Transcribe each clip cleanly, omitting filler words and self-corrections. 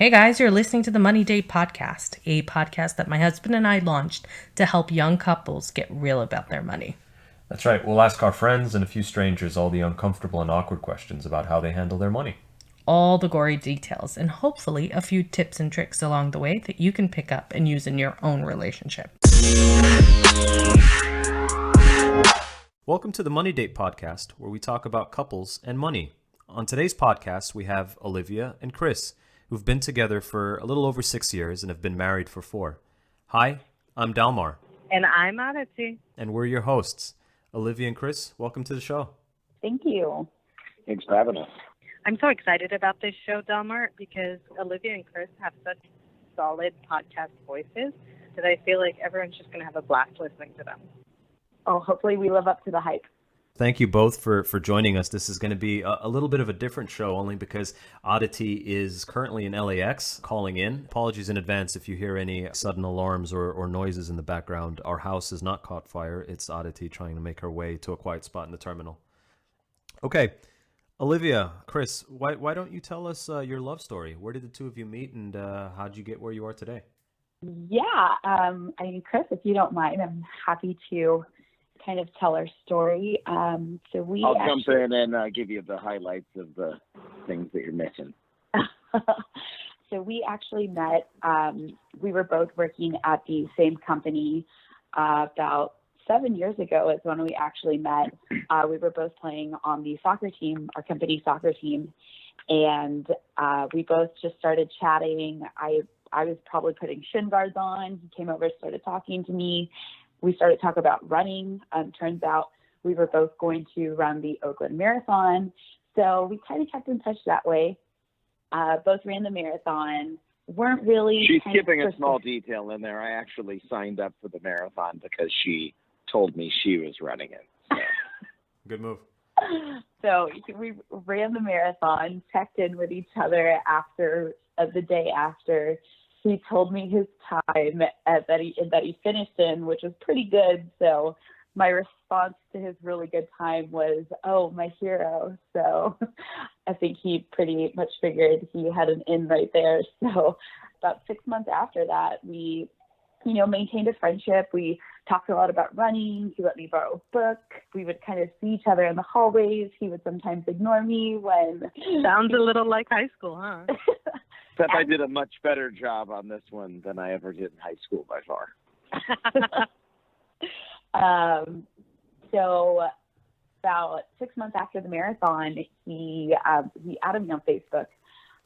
Hey guys, you're listening to the Money Date Podcast, a podcast that my husband and I launched to help young couples get real about their money. That's right. We'll ask our friends and a few strangers all the uncomfortable and awkward questions about how they handle their money. All the gory details, and hopefully a few tips and tricks along the way that you can pick up and use in your own relationship. Welcome to the Money Date Podcast, where we talk about couples and money. On today's podcast, we have Olivia and Chris, who've been together for a little over 6 years and have been married for 4. Hi, I'm Dalmar. And I'm Aditi. And we're your hosts. Olivia and Chris, welcome to the show. Thank you. Thanks for having us. I'm so excited about this show, Delmar, because Olivia and Chris have such solid podcast voices that I feel like everyone's just going to have a blast listening to them. Oh, hopefully we live up to the hype. Thank you both for joining us. This is going to be a little bit of a different show, only because Aditi is currently in LAX calling in. Apologies in advance if you hear any sudden alarms or noises in the background. Our house has not caught fire. It's Aditi trying to make her way to a quiet spot in the terminal. Okay, Olivia, Chris, why don't you tell us your love story? Where did the two of you meet, and how did you get where you are today? Yeah, Chris, if you don't mind, I'm happy to kind of tell our story. I'll jump in and give you the highlights of the things that you're missing. So we actually met, we were both working at the same company about 7 years ago is when we actually met. We were both playing on the soccer team, our company soccer team, and we both just started chatting. I was probably putting shin guards on. He came over, started talking to me. We started talking about running. Turns out we were both going to run the Oakland Marathon. So we kind of kept in touch that way. Both ran the marathon. Weren't really... She's skipping a small detail in there. I actually signed up for the marathon because she told me she was running it. So. Good move. So we ran the marathon, checked in with each other after the day after. He told me his time that he finished in, which was pretty good. So my response to his really good time was, "Oh, my hero." So I think he pretty much figured he had an in right there. So about 6 months after that, we, maintained a friendship. We talked a lot about running. He let me borrow a book. We would kind of see each other in the hallways. He would sometimes ignore me when... Sounds a little like high school, huh? Except I did a much better job on this one than I ever did in high school by far. So about 6 months after the marathon, he added me on Facebook.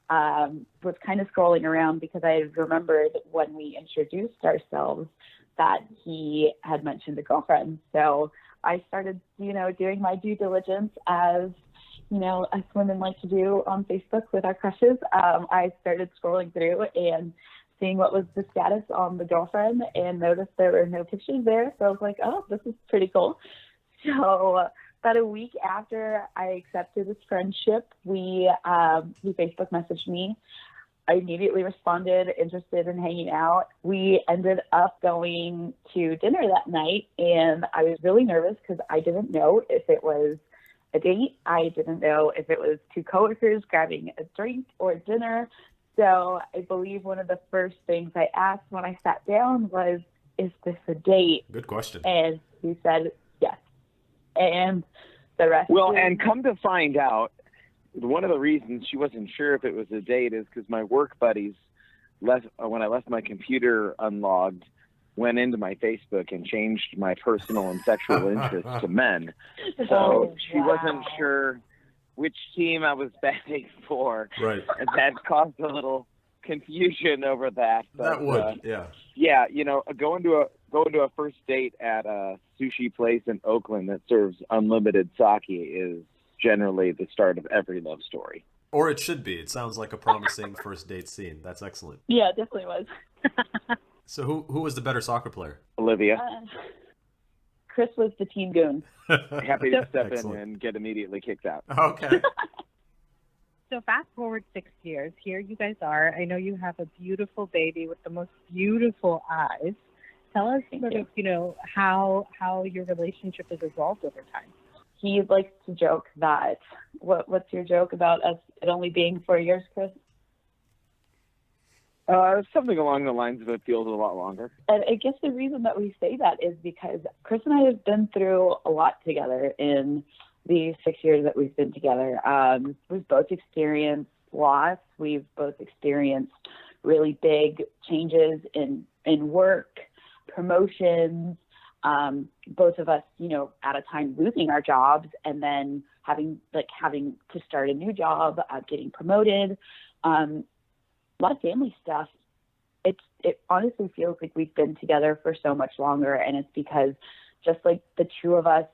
Was kind of scrolling around because I remembered when we introduced ourselves that he had mentioned a girlfriend. So I started, doing my due diligence as, us women like to do on Facebook with our crushes. I started scrolling through and seeing what was the status on the girlfriend and noticed there were no pictures there. So I was like, oh, this is pretty cool. So about a week after I accepted this friendship, he Facebook messaged me. I immediately responded, interested in hanging out. We ended up going to dinner that night, and I was really nervous because I didn't know if it was a date. I didn't know if it was two coworkers grabbing a drink or dinner. So I believe one of the first things I asked when I sat down was, "Is this a date?" Good question. And he said yes. And the rest. Well, and come to find out, one of the reasons she wasn't sure if it was a date is because my work buddies, when I left my computer unlogged, went into my Facebook and changed my personal and sexual interests to men. So she wasn't sure which team I was betting for. Right. And that caused a little confusion over that. But, that would, yeah. Yeah, going to a first date at a sushi place in Oakland that serves unlimited sake is generally the start of every love story. Or it should be. It sounds like a promising first date scene. That's excellent. Yeah, it definitely was. So who was the better soccer player? Olivia. Chris was the team goon. Happy to step Excellent. in and get immediately kicked out. Okay. So fast forward 6 years. Here you guys are. I know you have a beautiful baby with the most beautiful eyes. Tell us how your relationship has evolved over time. He likes to joke that, what's your joke about us it only being 4 years, Chris? Something along the lines of it feels a lot longer. And I guess the reason that we say that is because Chris and I have been through a lot together in the 6 years that we've been together. We've both experienced loss. We've both experienced really big changes in work, promotions. Both of us, at a time losing our jobs and then having to start a new job, getting promoted. A lot of family stuff. It honestly feels like we've been together for so much longer, and it's because just like the two of us,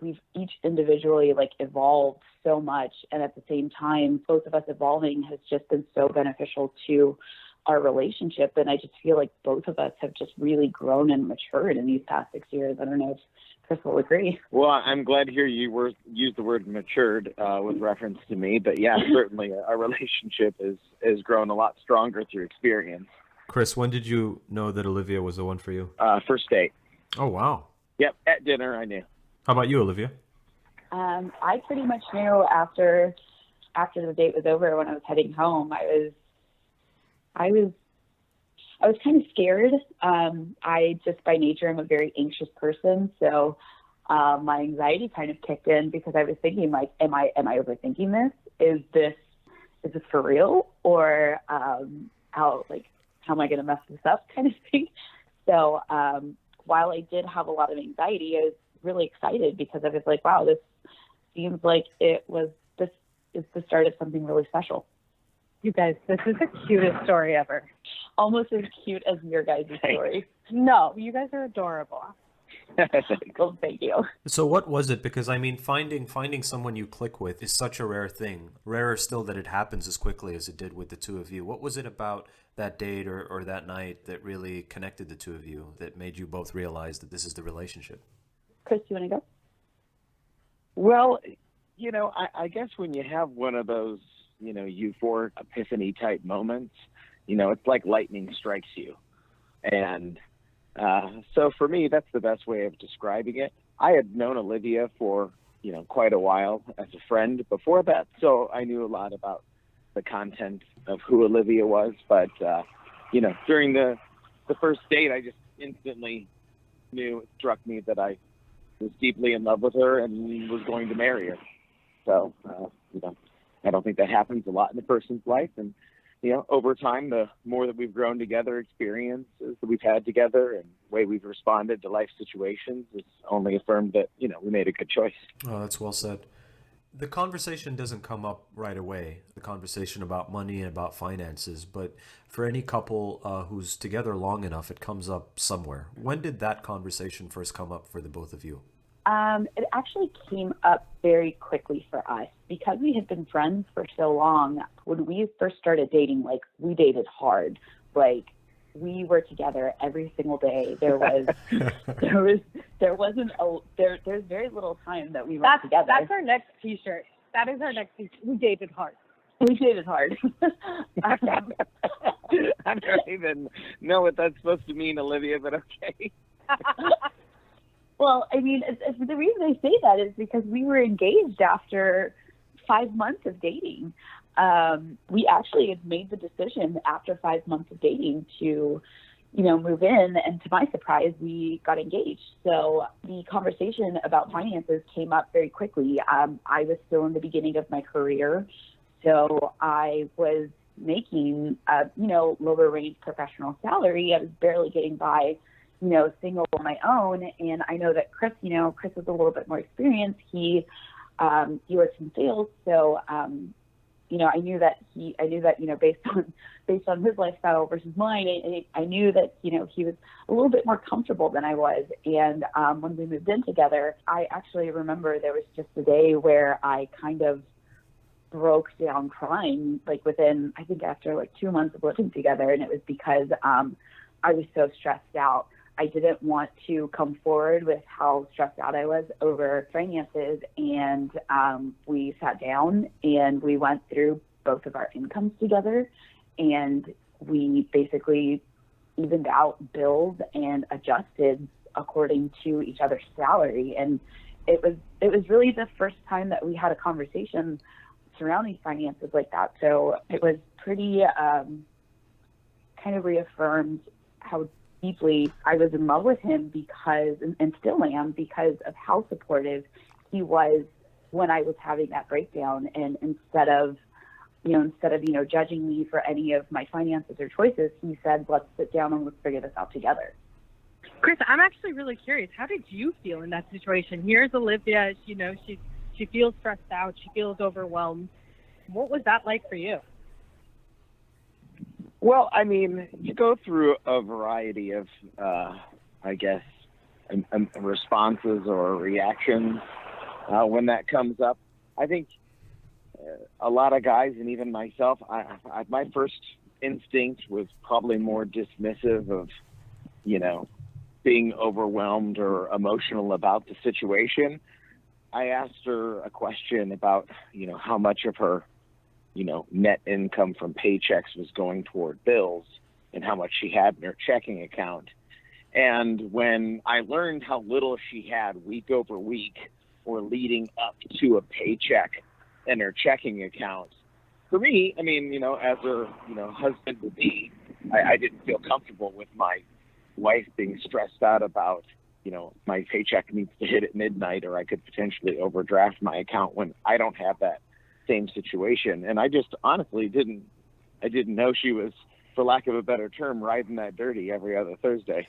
we've each individually evolved so much, and at the same time, both of us evolving has just been so beneficial to our relationship. And I just feel like both of us have just really grown and matured in these past 6 years. I don't know if Chris will agree. Well, I'm glad to hear you use the word matured with reference to me. But yeah, certainly our relationship has grown a lot stronger through experience. Chris, when did you know that Olivia was the one for you? First date. Oh, wow. Yep, at dinner I knew. How about you, Olivia? I pretty much knew after the date was over. When I was heading home, I was kind of scared. I just by nature am a very anxious person, so my anxiety kind of kicked in because I was thinking, am I overthinking this? Is this for real, or how am I going to mess this up, kind of thing? So while I did have a lot of anxiety, I was really excited because I was like, wow, this seems like this is the start of something really special. You guys, this is the cutest story ever. Almost as cute as your guys' story. No, you guys are adorable. Well, thank you. So what was it? Because I mean, finding someone you click with is such a rare thing. Rarer still that it happens as quickly as it did with the two of you. What was it about that date or that night that really connected the two of you, that made you both realize that this is the relationship? Chris, do you want to go? Well, I guess when you have one of those, euphoric epiphany type moments, it's like lightning strikes you. And so for me, that's the best way of describing it. I had known Olivia for, quite a while as a friend before that. So I knew a lot about the content of who Olivia was. But, during the first date, I just instantly knew, it struck me that I was deeply in love with her and was going to marry her. So, I don't think that happens a lot in a person's life. And, over time, the more that we've grown together, experiences that we've had together and the way we've responded to life situations has only affirmed that, we made a good choice. Oh, that's well said. The conversation doesn't come up right away, the conversation about money and about finances, but for any couple who's together long enough, it comes up somewhere. When did that conversation first come up for the both of you? It actually came up very quickly for us because we had been friends for so long. When we first started dating, we dated hard. We were together every single day. There's very little time that we weren't together. That's our next T-shirt. That is our next T-shirt. We dated hard. We dated hard. I don't even know what that's supposed to mean, Olivia, but okay. Well, I mean, the reason I say that is because we were engaged after 5 months of dating. We actually had made the decision after 5 months of dating to, move in. And to my surprise, we got engaged. So the conversation about finances came up very quickly. I was still in the beginning of my career. So I was making a, lower range professional salary. I was barely getting by, single on my own. And I know that Chris was a little bit more experienced. He works in sales. So, I knew that based on his lifestyle versus mine, I knew that, he was a little bit more comfortable than I was. And when we moved in together, I actually remember there was just a day where I kind of broke down crying, within, I think after 2 months of living together. And it was because I was so stressed out. I didn't want to come forward with how stressed out I was over finances. And we sat down and we went through both of our incomes together. And we basically evened out bills and adjusted according to each other's salary. And it was really the first time that we had a conversation surrounding finances like that. So it was pretty kind kind of reaffirmed how deeply I was in love with him because, and still am, because of how supportive he was when I was having that breakdown. And instead of judging me for any of my finances or choices, he said, let's sit down and let's figure this out together. Chris, I'm actually really curious. How did you feel in that situation? Here's Olivia. She feels stressed out. She feels overwhelmed. What was that like for you? Well, I mean, you go through a variety of, responses or reactions when that comes up. I think a lot of guys, and even myself, my first instinct was probably more dismissive of, being overwhelmed or emotional about the situation. I asked her a question about, how much of her, net income from paychecks was going toward bills and how much she had in her checking account. And when I learned how little she had week over week or leading up to a paycheck in her checking account, for me, I mean, as her, husband would be, I didn't feel comfortable with my wife being stressed out about, my paycheck needs to hit at midnight or I could potentially overdraft my account when I don't have that same situation. And I just honestly didn't know she was, for lack of a better term, riding that dirty every other Thursday.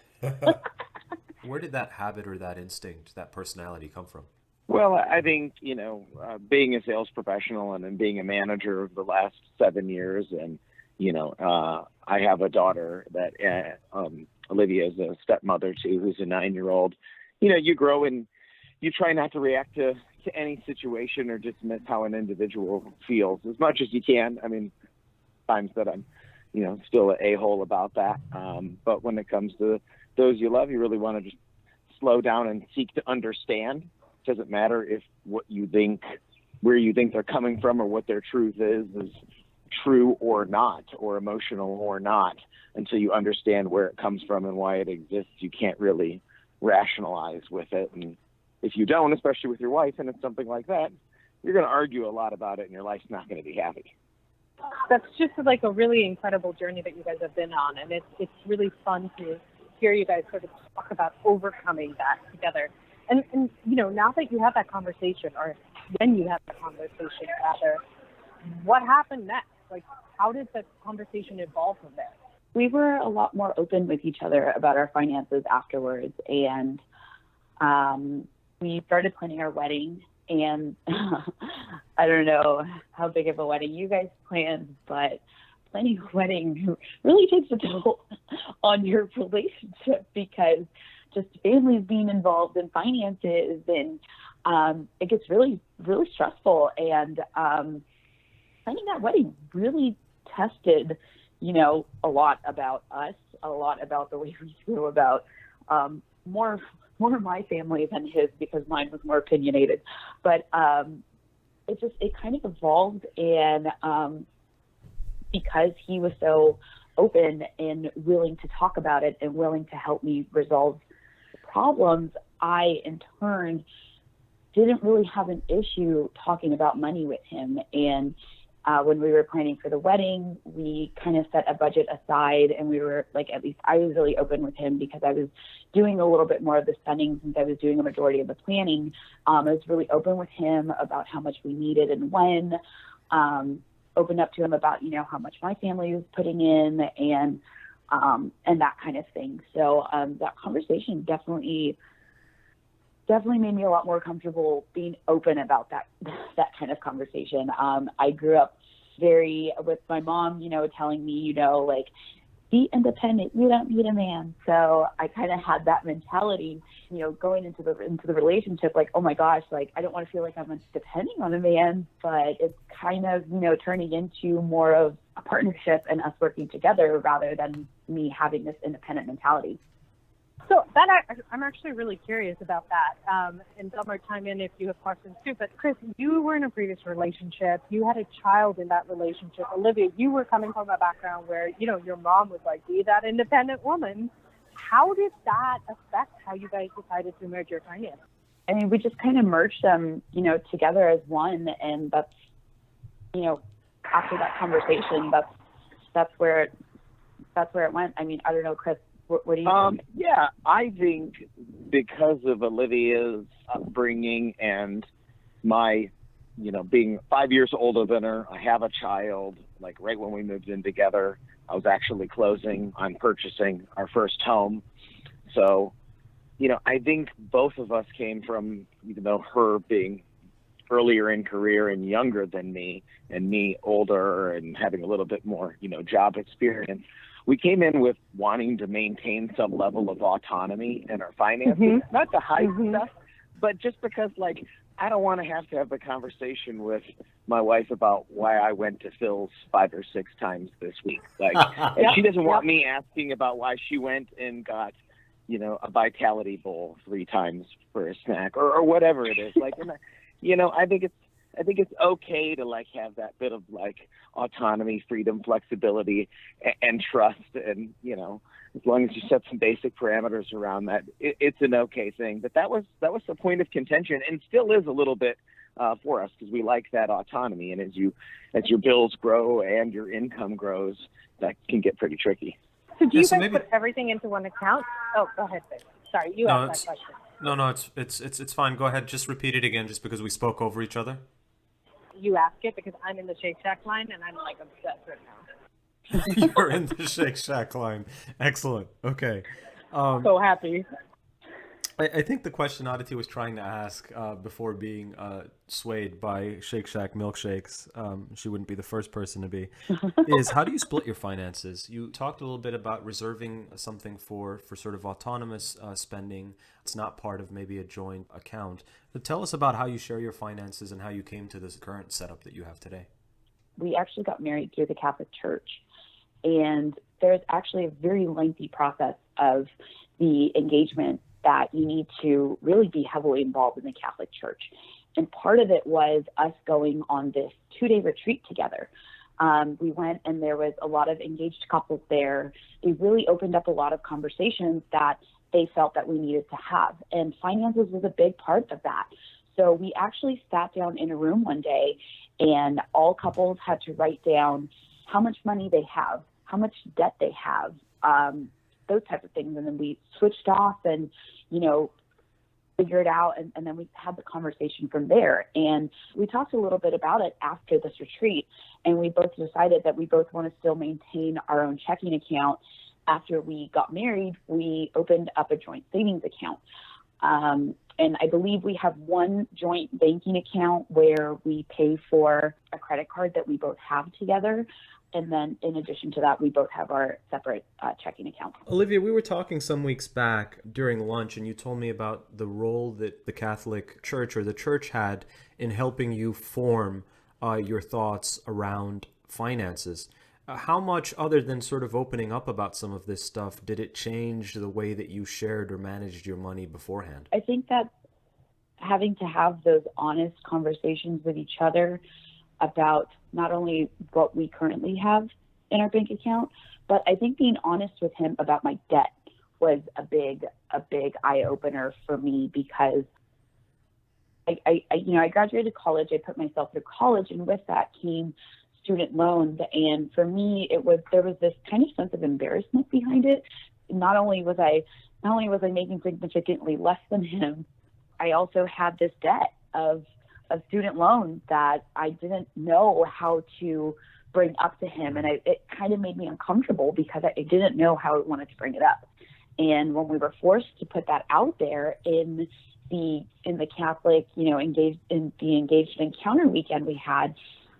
Where did that habit or that instinct, that personality come from? Well, I think, being a sales professional and then being a manager of the last 7 years, and, I have a daughter that Olivia is a stepmother to, who's a 9-year-old. You grow and you try not to react to any situation or dismiss how an individual feels as much as you can. I mean, times that I'm, still an a-hole about that. But when it comes to those you love, you really want to just slow down and seek to understand. It doesn't matter if what you think, where you think they're coming from or what their truth is true or not, or emotional or not, until you understand where it comes from and why it exists. You can't really rationalize with it. And if you don't, especially with your wife, and it's something like that, you're going to argue a lot about it and your life's not going to be happy. That's just like a really incredible journey that you guys have been on. And it's really fun to hear you guys sort of talk about overcoming that together. And now that you have that conversation, or when you have that conversation rather, what happened next? Like, how did the conversation evolve from there? We were a lot more open with each other about our finances afterwards. And we started planning our wedding. And I don't know how big of a wedding you guys planned, but planning a wedding really takes a toll on your relationship, because just families being involved in finances, and it gets really, really stressful. And planning that wedding really tested, a lot about us, a lot about the way we feel about more my family than his, because mine was more opinionated. But it kind of evolved, and because he was so open and willing to talk about it and willing to help me resolve problems, I in turn didn't really have an issue talking about money with him. And when we were planning for the wedding, we kind of set a budget aside, and we were like, at least I was really open with him, because I was doing a little bit more of the spending since I was doing a majority of the planning. I was really open with him about how much we needed and when, opened up to him about, how much my family was putting in, and that kind of thing. So that conversation definitely made me a lot more comfortable being open about that kind of conversation. I grew up with my mom, telling me, like, be independent. You don't need a man. So I kind of had that mentality, going into the relationship, like, oh my gosh, like, I don't want to feel like I'm depending on a man, but it's kind of, turning into more of a partnership and us working together rather than me having this independent mentality. So I'm actually really curious about that. And Delmar, chime in if you have questions too. But Chris, you were in a previous relationship. You had a child in that relationship. Olivia, you were coming from a background where, your mom was like, be that independent woman. How did that affect how you guys decided to merge your finances? I mean, we just kind of merged them, together as one. And that's, after that conversation, that's where that's where it went. I mean, I don't know, Chris, what do you think? Yeah, I think because of Olivia's upbringing and my, being 5 years older than her, I have a child. Like right when we moved in together, I was actually closing on purchasing our first home. So, I think both of us came from, even though her being earlier in career and younger than me, and me older and having a little bit more, job experience, we came in with wanting to maintain some level of autonomy in our finances, not to hide stuff, but just because, like, I don't want to have the conversation with my wife about why I went to Phil's 5 or 6 times this week. Like, and she doesn't want me asking about why she went and got, a Vitality Bowl 3 times for a snack or whatever it is. Like, and, I think it's okay to like have that bit of like autonomy, freedom, flexibility, and trust. And, as long as you set some basic parameters around that, it's an okay thing. But that was the point of contention, and still is a little bit for us, because we like that autonomy. And as your bills grow and your income grows, that can get pretty tricky. So do you guys put everything into one account? Oh, go ahead, Vic. Sorry, you asked that question. No, it's fine. Go ahead. Just repeat it again, just because we spoke over each other. You ask it because I'm in the Shake Shack line and I'm like obsessed right now. You're in the Shake Shack line. Excellent. Okay. So happy. I think the question Aditi was trying to ask before being swayed by Shake Shack milkshakes, she wouldn't be the first person to be, is how do you split your finances? You talked a little bit about reserving something for sort of autonomous spending. It's not part of maybe a joint account. But tell us about how you share your finances and how you came to this current setup that you have today. We actually got married through the Catholic Church, and there's actually a very lengthy process of the engagement that you need to really be heavily involved in the Catholic Church. And part of it was us going on this 2-day retreat together. We went, and there was a lot of engaged couples there. They really opened up a lot of conversations that they felt that we needed to have. And finances was a big part of that. So we actually sat down in a room one day, and all couples had to write down how much money they have, how much debt they have, those types of things. And then we switched off and, figure it out. And then we had the conversation from there. And we talked a little bit about it after this retreat. And we both decided that we both want to still maintain our own checking account. After we got married, we opened up a joint savings account. And I believe we have one joint banking account where we pay for a credit card that we both have together. And then in addition to that, we both have our separate checking accounts. Olivia, we were talking some weeks back during lunch, and you told me about the role that the Catholic Church or the church had in helping you form your thoughts around finances. How much, other than sort of opening up about some of this stuff, did it change the way that you shared or managed your money beforehand? I think that having to have those honest conversations with each other about not only what we currently have in our bank account, but I think being honest with him about my debt was a big eye opener for me, because I graduated college, I put myself through college, and with that came student loans. And for me, there was this kind of sense of embarrassment behind it. Not only was I making significantly less than him, I also had this debt of student loans that I didn't know how to bring up to him. And it kind of made me uncomfortable because I didn't know how I wanted to bring it up. And when we were forced to put that out there in the Catholic, engaged encounter weekend we had,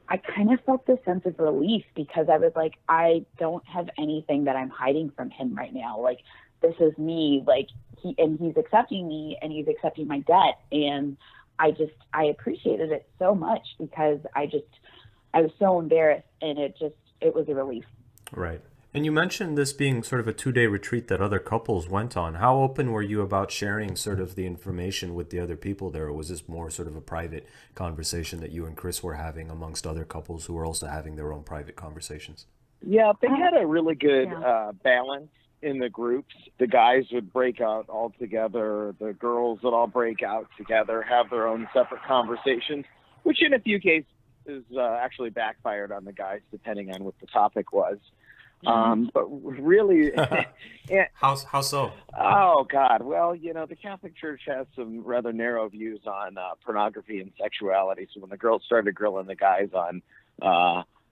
I kind of felt this sense of relief, because I was like, I don't have anything that I'm hiding from him right now. Like, this is me, like he's accepting me, and he's accepting my debt. And I appreciated it so much, because I was so embarrassed, and it was a relief. Right. And you mentioned this being sort of a 2-day retreat that other couples went on. How open were you about sharing sort of the information with the other people there? Or was this more sort of a private conversation that you and Chris were having amongst other couples who were also having their own private conversations? Yeah, they had a really good balance in the groups. The guys would break out all together. The girls would all break out together, have their own separate conversations, which in a few cases actually backfired on the guys, depending on what the topic was. But really, How so? oh God, well, the Catholic Church has some rather narrow views on pornography and sexuality. So when the girls started grilling the guys on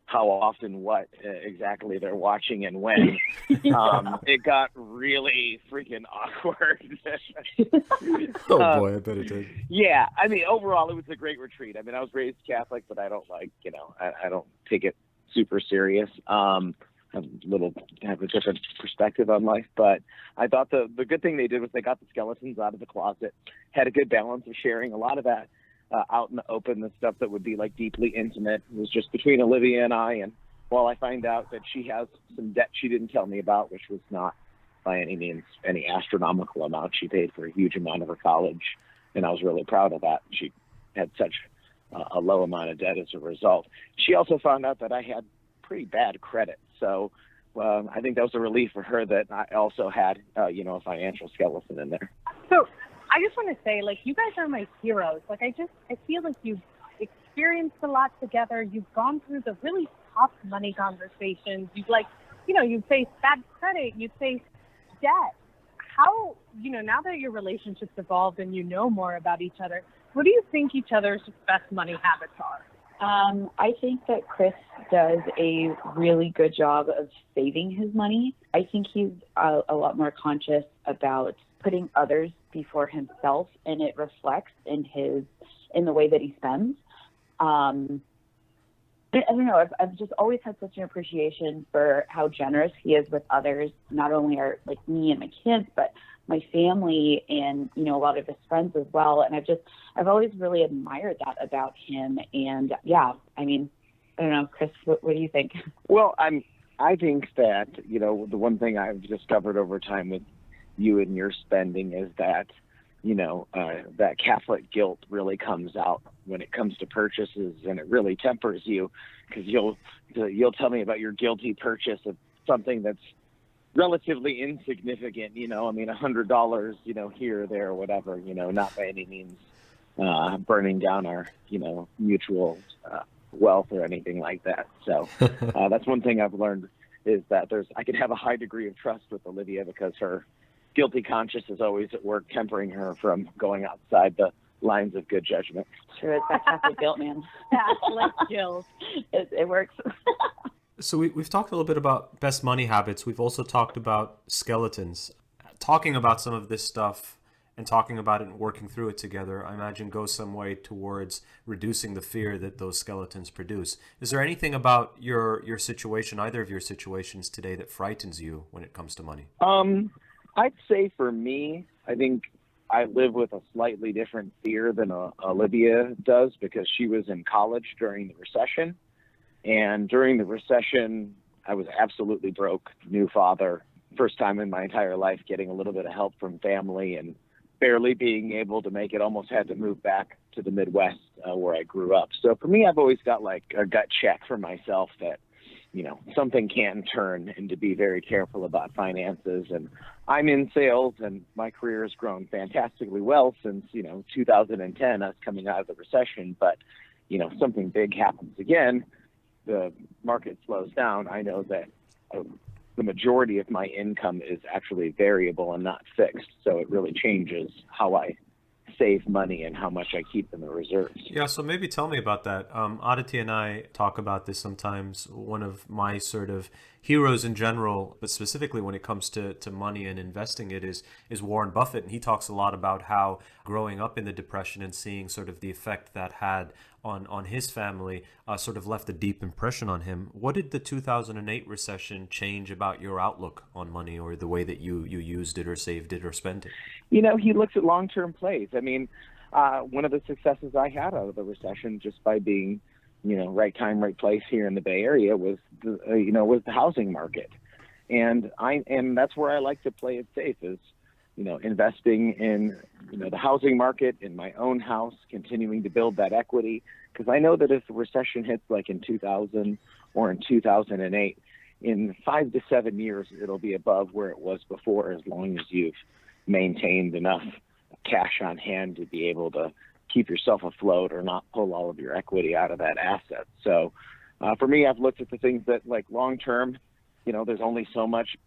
how often, what exactly they're watching and when, it got really freaking awkward. Oh boy, I bet it did. Yeah, I mean, overall, it was a great retreat. I mean, I was raised Catholic, but I don't I don't take it super serious. Have a different perspective on life, but I thought the good thing they did was they got the skeletons out of the closet, had a good balance of sharing a lot of that out in the open, the stuff that would be like deeply intimate. It was just between Olivia and I, and while I find out that she has some debt she didn't tell me about, which was not by any means any astronomical amount. She paid for a huge amount of her college, and I was really proud of that. She had such a low amount of debt as a result. She also found out that I had pretty bad credit. So I think that was a relief for her that I also had, a financial skeleton in there. So I just want to say, like, you guys are my heroes. Like, I feel like you've experienced a lot together. You've gone through the really tough money conversations. You've faced bad credit. You've faced debt. How, now that your relationship's evolved and you know more about each other, what do you think each other's best money habits are? I think that Chris does a really good job of saving his money. I think he's a lot more conscious about putting others before himself, and it reflects in the way that he spends. I don't know. I've just always had such an appreciation for how generous he is with others, not only me and my kids, but my family and, a lot of his friends as well. And I've always really admired that about him. And yeah, I mean, I don't know, Chris, what do you think? Well, I think that, the one thing I've discovered over time with you and your spending is that, that Catholic guilt really comes out when it comes to purchases, and it really tempers you, because you'll tell me about your guilty purchase of something that's relatively insignificant, $100, here or there or whatever, not by any means burning down our, mutual wealth or anything like that. So that's one thing I've learned, is that I could have a high degree of trust with Olivia, because her guilty conscience is always at work tempering her from going outside the lines of good judgment. Sure, it's that Catholic guilt, man. Catholic guilt. It works. So we've talked a little bit about best money habits. We've also talked about skeletons. Talking about some of this stuff and talking about it and working through it together, I imagine goes some way towards reducing the fear that those skeletons produce. Is there anything about your situation, either of your situations today, that frightens you when it comes to money? I'd say for me, I think I live with a slightly different fear than Olivia does, because she was in college during the recession. And during the recession, I was absolutely broke, new father, first time in my entire life getting a little bit of help from family and barely being able to make it. Almost had to move back to the Midwest where I grew up. So for me, I've always got like a gut check for myself that, something can turn, and to be very careful about finances. And I'm in sales, and my career has grown fantastically well since, 2010, us coming out of the recession. But, something big happens again, the market slows down. I know that the majority of my income is actually variable and not fixed. So it really changes how I save money and how much I keep in the reserves. Yeah, so maybe tell me about that. Aditi and I talk about this sometimes. One of my sort of heroes in general, but specifically when it comes to money and investing it, is Warren Buffett. And he talks a lot about how growing up in the Depression and seeing sort of the effect that had on his family sort of left a deep impression on him. What did the 2008 recession change about your outlook on money, or the way that you used it or saved it or spent it? He looks at long-term plays. I mean, one of the successes I had out of the recession, just by being, right time, right place here in the Bay Area, was the housing market. And that's where I like to play it safe, is, investing in, the housing market, in my own house, continuing to build that equity. Because I know that if the recession hits like in 2000 or in 2008, in 5 to 7 years, it'll be above where it was before, as long as you've maintained enough cash on hand to be able to keep yourself afloat or not pull all of your equity out of that asset. So for me, I've looked at the things that, like, long term, there's only so much,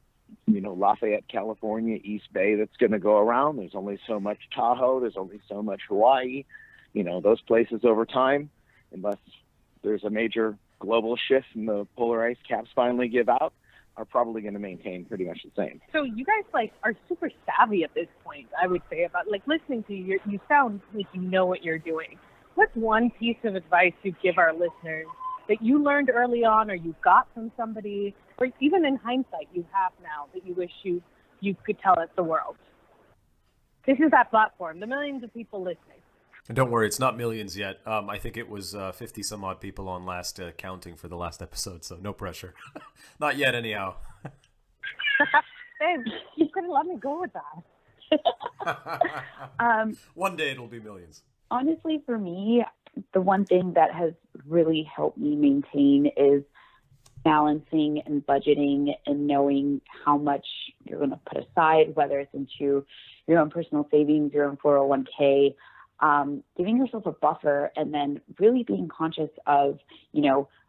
Lafayette, California, East Bay that's going to go around. There's only so much Tahoe. There's only so much Hawaii. Those places over time, unless there's a major global shift and the polar ice caps finally give out, are probably going to maintain pretty much the same. So you guys are super savvy at this point, I would say, about listening to you. You sound like you know what you're doing. What's one piece of advice you give our listeners that you learned early on, or you got from somebody, or even in hindsight you have now that you wish you could tell the world? This is that platform, the millions of people listening. And don't worry, it's not millions yet. I think it was 50 some odd people on last counting for the last episode, so no pressure. Not yet, anyhow. Babe, you could have let me go with that. One day it'll be millions. Honestly, for me, the one thing that has really helped me maintain is balancing and budgeting and knowing how much you're going to put aside, whether it's into your own personal savings, your own 401k, giving yourself a buffer, and then really being conscious of,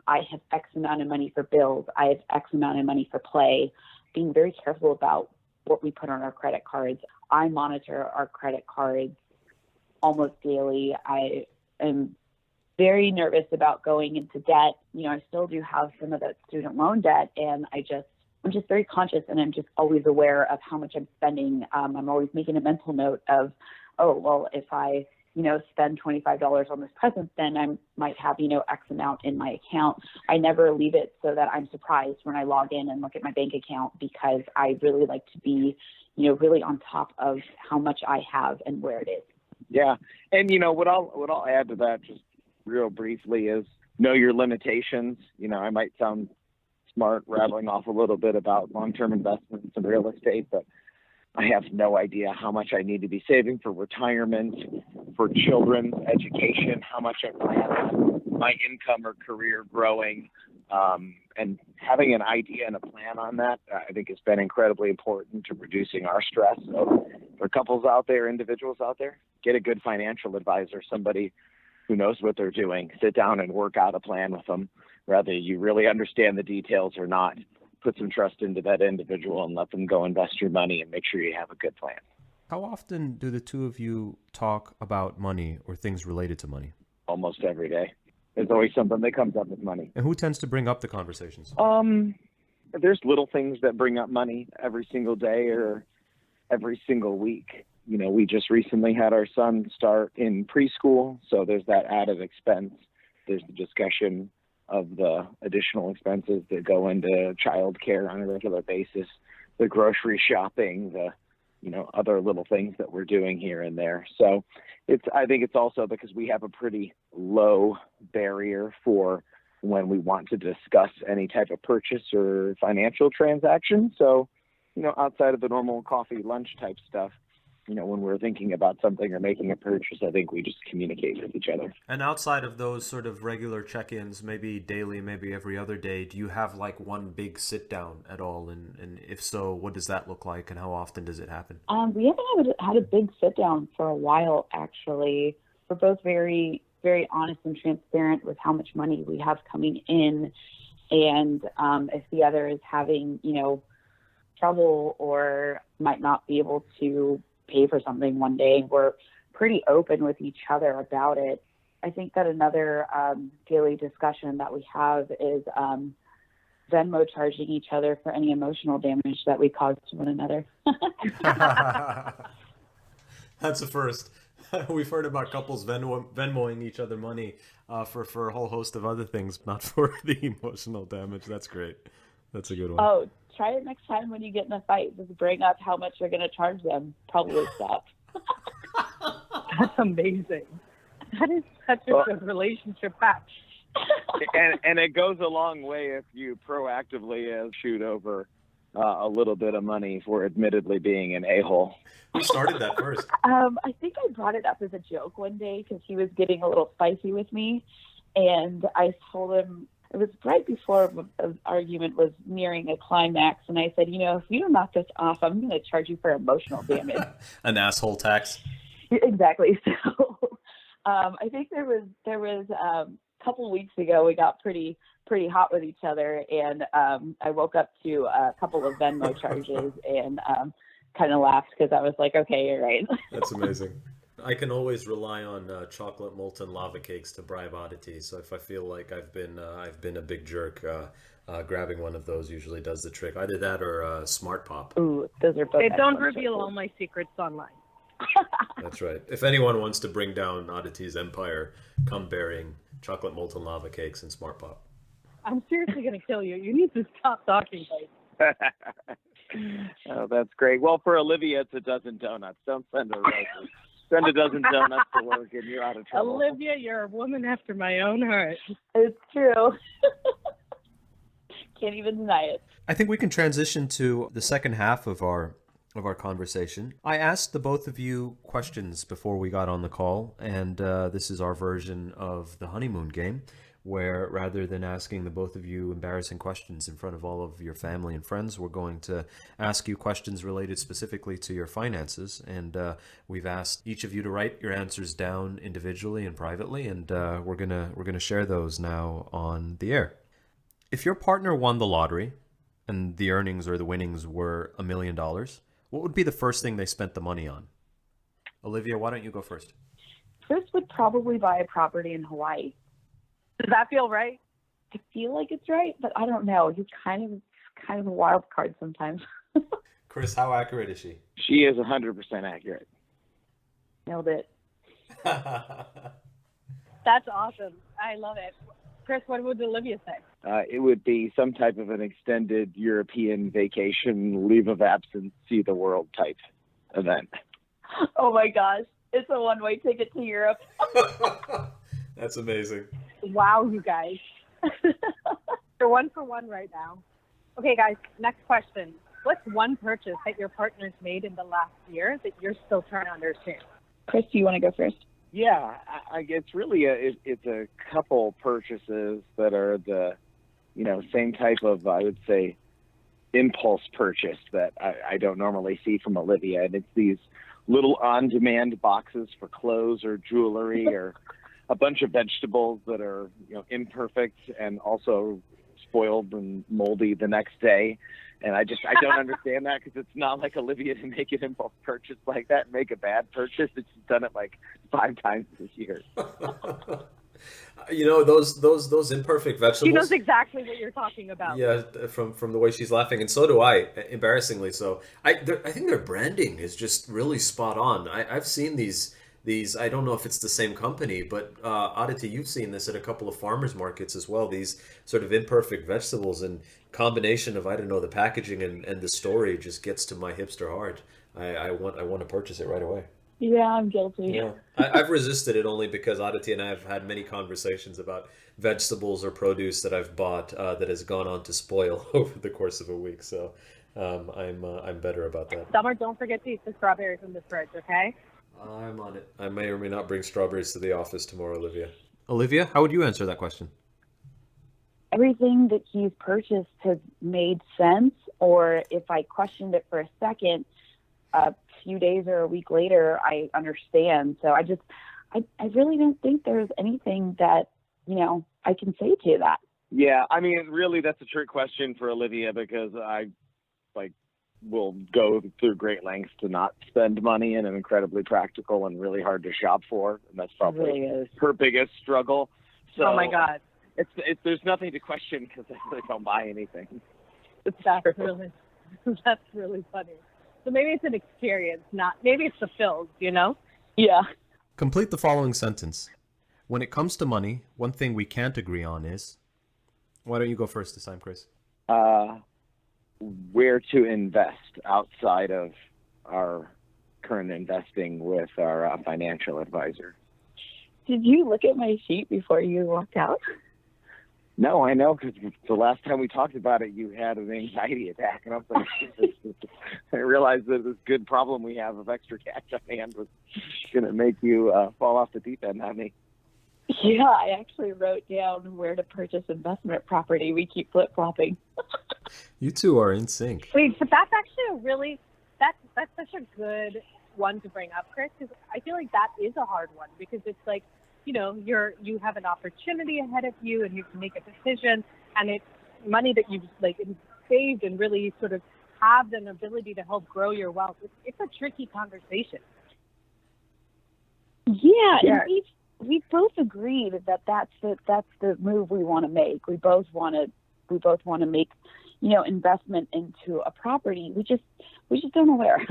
I have X amount of money for bills, I have X amount of money for play, being very careful about what we put on our credit cards. I monitor our credit cards almost daily. I am very nervous about going into debt. I still do have some of that student loan debt, and I'm just very conscious, and I'm just always aware of how much I'm spending. I'm always making a mental note of, if I spend $25 on this present, then I might have, X amount in my account. I never leave it so that I'm surprised when I log in and look at my bank account, because I really like to be, really on top of how much I have and where it is. Yeah. And, what I'll add to that just real briefly is know your limitations. I might sound smart rattling off a little bit about long-term investments in real estate, but I have no idea how much I need to be saving for retirement, for children's education, how much I plan on my income or career growing. And having an idea and a plan on that, I think has been incredibly important to reducing our stress. So for couples out there, individuals out there, get a good financial advisor, somebody who knows what they're doing. Sit down and work out a plan with them, whether you really understand the details or not. Put some trust into that individual and let them go invest your money and make sure you have a good plan. How often do the two of you talk about money or things related to money? Almost every day. There's always something that comes up with money. And who tends to bring up the conversations? There's little things that bring up money every single day or every single week. We just recently had our son start in preschool, so there's that added expense. There's the discussion of the additional expenses that go into childcare on a regular basis, the grocery shopping, the other little things that we're doing here and there. So I think it's also because we have a pretty low barrier for when we want to discuss any type of purchase or financial transaction. So, outside of the normal coffee, lunch type stuff, when we're thinking about something or making a purchase, I think we just communicate with each other. And outside of those sort of regular check-ins, maybe daily, maybe every other day, do you have like one big sit down at all? And if so, what does that look like and how often does it happen? We haven't had a big sit down for a while, actually. We're both very, very honest and transparent with how much money we have coming in. And if the other is having, trouble or might not be able to pay for something one day, we're pretty open with each other about it. I think that another daily discussion that we have is Venmo charging each other for any emotional damage that we cause to one another. That's a first. We've heard about couples Venmoing each other money for a whole host of other things, not for the emotional damage. That's great. That's a good one. Oh, try it next time when you get in a fight. Just bring up how much you're going to charge them. Probably stop. That's amazing. That is such a good relationship patch. and it goes a long way if you proactively shoot over a little bit of money for admittedly being an a-hole. Who started that first? I think I brought it up as a joke one day because he was getting a little spicy with me. And I told him, it was right before an argument was nearing a climax. And I said, if you don't knock this off, I'm going to charge you for emotional damage. An asshole tax. Exactly. So I think there was a couple of weeks ago, we got pretty pretty hot with each other, and I woke up to a couple of Venmo charges and kind of laughed because I was like, okay, you're right. That's amazing. I can always rely on chocolate molten lava cakes to bribe oddities. So if I feel like I've been a big jerk, grabbing one of those usually does the trick. Either that or Smart Pop. Ooh, those are both. Hey, don't reveal all my secrets online. That's right. If anyone wants to bring down Oddity's empire, come bearing chocolate molten lava cakes and Smart Pop. I'm seriously going to kill you. You need to stop talking, guys. Oh, that's great. Well, for Olivia, it's a dozen donuts. Don't send her roses. Send a dozen donuts to work and you're out of trouble. Olivia, you're a woman after my own heart. It's true. Can't even deny it. I think we can transition to the second half of our conversation. I asked the both of you questions before we got on the call, and this is our version of the honeymoon game, where rather than asking the both of you embarrassing questions in front of all of your family and friends, we're going to ask you questions related specifically to your finances. And we've asked each of you to write your answers down individually and privately, and we're gonna share those now on the air. If your partner won the lottery and the earnings or the winnings were $1 million, what would be the first thing they spent the money on? Olivia, why don't you go first? Chris would probably buy a property in Hawaii. Does that feel right? I feel like it's right, but I don't know. He's kind of a wild card sometimes. Chris, how accurate is she? She is 100% accurate. Nailed it. That's awesome. I love it. Chris, what would Olivia say? It would be some type of an extended European vacation, leave of absence, see the world type event. Oh my gosh. It's a one-way ticket to Europe. That's amazing. Wow, you guys. You're 1 for 1 right now. Okay, guys, next question. What's one purchase that your partner's made in the last year that you're still trying to understand? Chris, do you want to go first? Yeah, it's really it's a couple purchases that are the, same type of, I would say, impulse purchase that I don't normally see from Olivia. And it's these little on-demand boxes for clothes or jewelry or a bunch of vegetables that are, imperfect and also spoiled and moldy the next day. And I don't understand that, because it's not like Olivia to make an impulse purchase like that and make a bad purchase. It's done it like 5 times this year. Those imperfect vegetables. She knows exactly what you're talking about. Yeah, from the way she's laughing, and so do I, embarrassingly so. I think their branding is just really spot on. I've seen these. I don't know if it's the same company, but Aditi, you've seen this at a couple of farmers markets as well. These sort of imperfect vegetables, and combination of, I don't know, the packaging and the story just gets to my hipster heart. I want to purchase it right away. Yeah, I'm guilty. Yeah, I've resisted it only because Aditi and I have had many conversations about vegetables or produce that I've bought that has gone on to spoil over the course of a week. So I'm better about that. Summer, don't forget to eat the strawberries in the fridge, okay? I'm on it. I may or may not bring strawberries to the office tomorrow, Olivia. Olivia, how would you answer that question? Everything that he's purchased has made sense, or if I questioned it for a second, a few days or a week later, I understand. So I really don't think there's anything that, I can say to that. Yeah, I mean, really, that's a trick question for Olivia, because I, will go through great lengths to not spend money, and I'm incredibly practical and really hard to shop for. And that's probably really her biggest struggle. So Oh my God. There's nothing to question, because I really don't buy anything. That's really funny. So maybe it's an experience, maybe it's the fills, Yeah. Complete the following sentence. When it comes to money, one thing we can't agree on is... Why don't you go first this time, Chris? Where to invest outside of our current investing with our financial advisor. Did you look at my sheet before you walked out? No, I know, because the last time we talked about it, you had an anxiety attack, and I was like, I realized that this good problem we have of extra cash on hand was going to make you fall off the deep end on me. Yeah, I actually wrote down where to purchase investment property. We keep flip-flopping. You two are in sync. Wait, but that's actually that's such a good one to bring up, Chris, because I feel like that is a hard one, because it's like you have an opportunity ahead of you and you can make a decision, and it's money that you've saved and really sort of have an ability to help grow your wealth. It's a tricky conversation. Yeah. And we both agreed that that's the move we want to make. We both want to make, investment into a property. We just don't know where.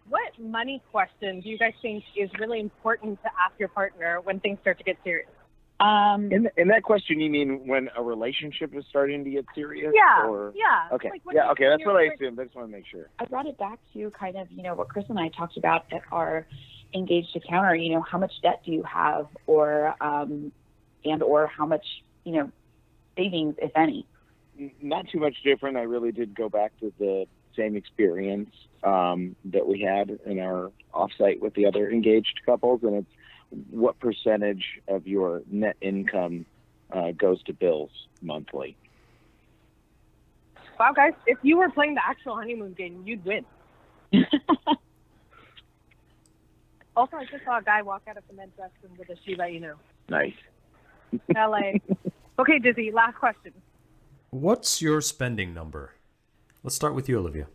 What money question do you guys think is really important to ask your partner when things start to get serious? In that question, you mean when a relationship is starting to get serious? Yeah. Or? Yeah. Okay. Okay. That's what I assumed. I just want to make sure. I brought it back to kind of, what Chris and I talked about at our engaged encounter. How much debt do you have, or or how much, savings, if any? Not too much different. I really did go back to the same experience that we had in our offsite with the other engaged couples, and it's what percentage of your net income goes to bills monthly. Wow, guys, if you were playing the actual honeymoon game, you'd win. Also, I just saw a guy walk out of the men's restroom with a Shiba Inu. Nice. LA. Okay, Dizzy, last question. What's your spending number? Let's start with you, Olivia.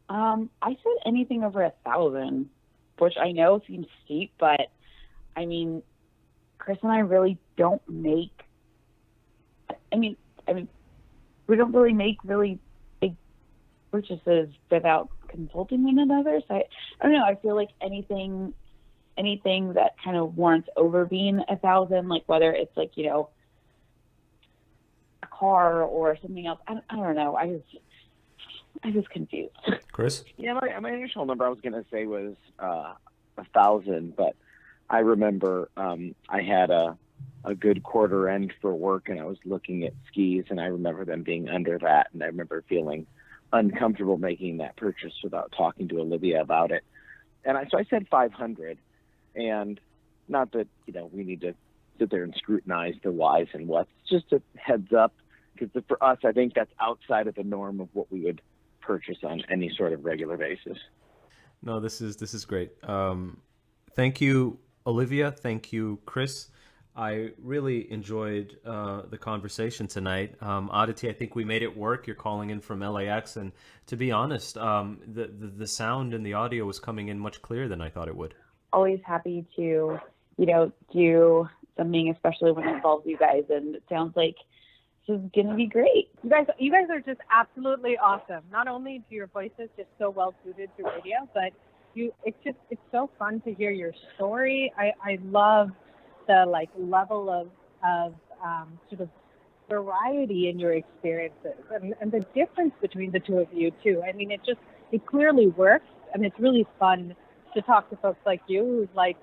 I said anything over 1,000, which I know seems steep, but I mean, Chris and I really don't make. We don't really make really big purchases without consulting one another. So I don't know. I feel like anything that kind of warrants over being 1,000, like whether it's like a car or something else. I don't know. I was confused. Chris? Yeah, my initial number I was going to say was 1,000, but I remember I had a good quarter end for work, and I was looking at skis, and I remember them being under that, and I remember feeling uncomfortable making that purchase without talking to Olivia about it. And so I said 500, and not that we need to sit there and scrutinize the whys and whats, just a heads up, because for us, I think that's outside of the norm of what we would purchase on any sort of regular basis. No, this is great. Thank you, Olivia. Thank you, Chris. I really enjoyed the conversation tonight. Aditi, I think we made it work. You're calling in from LAX, and to be honest, the sound and the audio was coming in much clearer than I thought it would. Always happy to, do something, especially when it involves you guys, and it sounds like this is going to be great. You guys are just absolutely awesome. Not only do your voices just so well suited to radio, but it's so fun to hear your story. I love the level of sort of variety in your experiences, and the difference between the two of you too. I mean, it clearly works, and it's really fun to talk to folks like you who've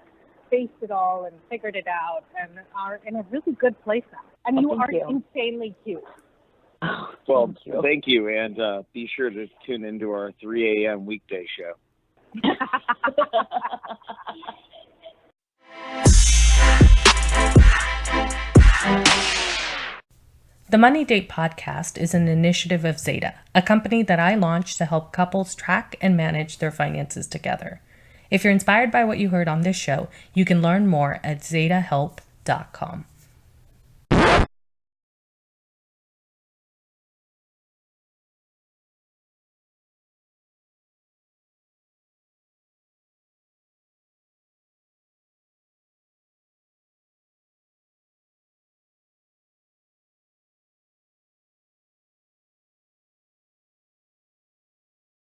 faced it all and figured it out and are in a really good place now. And you are insanely cute. Well, thank you, and be sure to tune into our 3 a.m. weekday show. The Money Date podcast is an initiative of Zeta, a company that I launched to help couples track and manage their finances together. If you're inspired by what you heard on this show, you can learn more at zetahelp.com.